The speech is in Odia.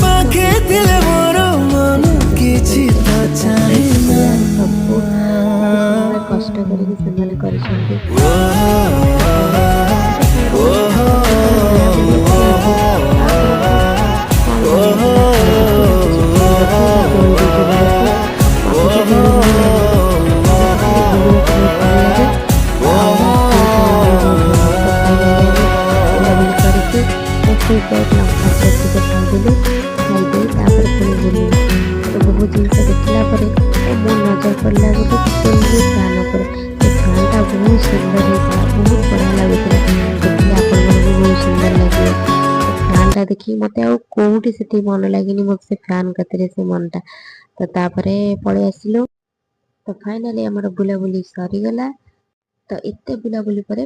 ପାଖେ ଥିଲେ ମୋର ମନ କିଛି ତ ଚାହେନା। ସବୁ କଷ୍ଟ କରିକି ସେମାନେ କରିଛନ୍ତି। ବହୁତ ଜିନିଷ ଦେଖିଲା ପରେ ମୋ ନଜର ପଡ଼ିଲା ଗୋଟେ ଟେଲି ଫ୍ୟାନ୍ ଉପରେ। ସେ ଫ୍ୟାନ୍ଟା ବହୁତ ସୁନ୍ଦର ହେଇଥିଲା, ବହୁତ ବଢ଼ିଆ ଲାଗୁଥିଲା। ଦେଖିଲେ ଆପଣମାନଙ୍କୁ ବହୁତ ସୁନ୍ଦର ଲାଗିବ। ସେ ଫ୍ୟାନ୍ଟା ଦେଖି ମୋତେ ଆଉ କେଉଁଠି ସେଠି ମନ ଲାଗିନି, ମୋତେ ସେ ଫ୍ୟାନ୍ କତିରେ ସେ ମନଟା। ତ ତାପରେ ପଳେଇ ଆସିଲୁ। ତ ଫାଇନାଲି ଆମର ବୁଲାବୁଲି ସରିଗଲା। ତ ଏତେ ବୁଲାବୁଲି ପରେ